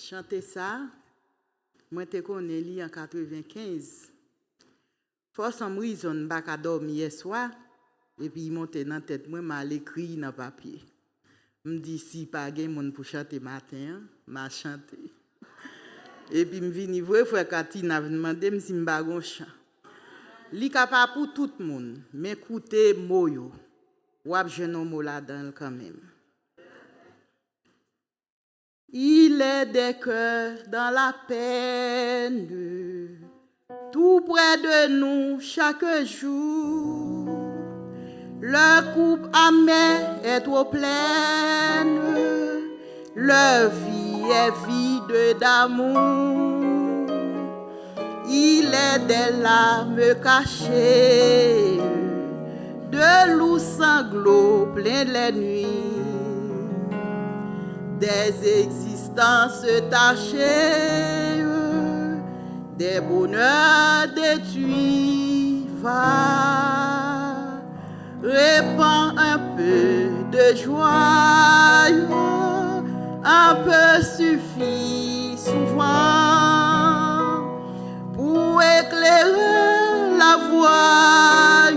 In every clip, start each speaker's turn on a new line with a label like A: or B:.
A: chanter ça, moi te connais li en 95. Force en raison pas dormir hier soir et puis monter dans tête moi m'a écrit dans papier. Me dit si pas gen monde pour chanter matin, m'a chanter. Et puis me vini vrai frère Katina demander si m'pa gon chant. Li capable pour tout le monde, mais écoutez mot yo. Wap jeune mot là-dedans quand même. Il est des cœurs dans la peine, tout près de nous chaque jour. Leur coupe amère est trop pleine, leur vie est vide d'amour. Il est des larmes cachées, de loups sanglots plein les nuits. Des existences tachées, des bonheurs détruits. Va, répand un peu de joie, un peu suffit souvent pour éclairer la voie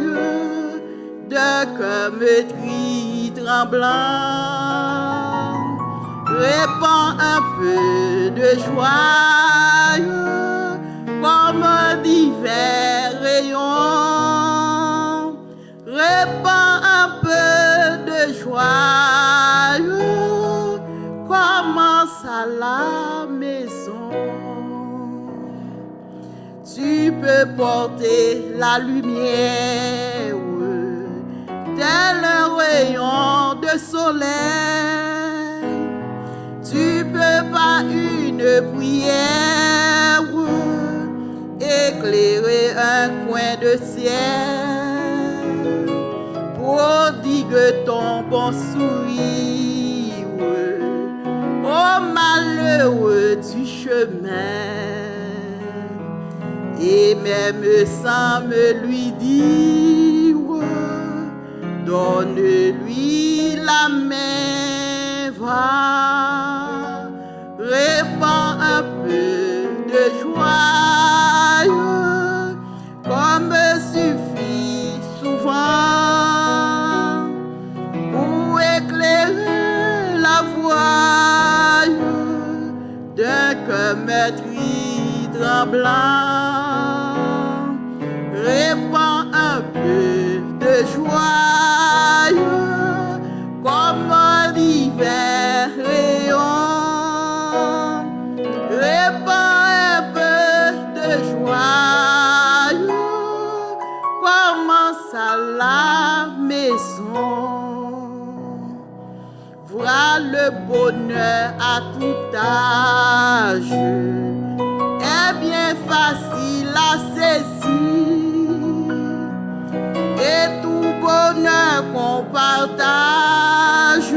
A: de cœur meurtri tremblant. Répand un peu de joie comme divers rayons. Répand un peu de joie commence à la maison. Tu peux porter la lumière tel un rayon de soleil. Tu peux par une prière éclairer un coin de ciel, prodigue ton bon sourire au malheureux du chemin, et même sans me lui dire, donne-lui la main, va, répand un peu de joie, comme suffit souvent pour éclairer la voie d'un cœur meurtri tremblant. Répand un peu de joie comme l'hiver rayon. Répand un peu de joie commence à la maison. Voilà le bonheur à tout âge est bien facile à saisir, et tout bonheur qu'on partage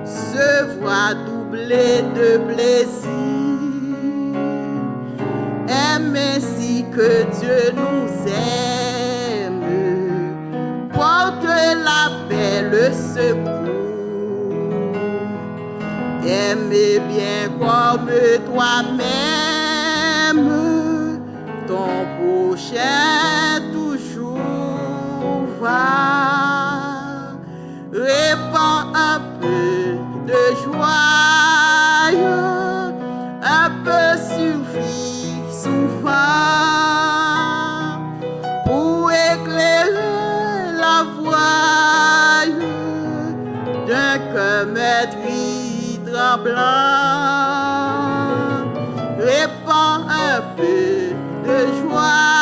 A: se voit doublé de plaisir. Aime ainsi que Dieu nous aime, porte la paix, le secours. Aime bien comme toi-même ton prochain toujours. Va, répand un peu de joie, un peu suffit souvent pour éclairer la voie d'un cœur meurtri tremblant. Répand un peu de joie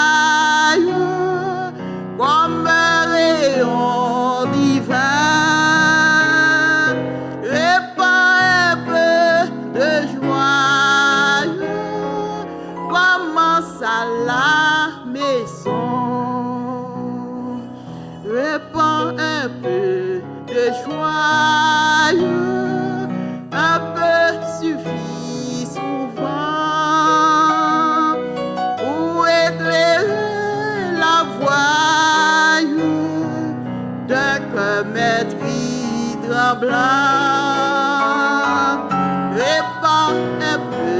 A: comme un rayon divin. Répand un peu de joie commence à la maison. Répand un peu de joie, un peu suffit souvent pour éclairer la voie d'un cœur meurtri tremblant. Répand est bleu.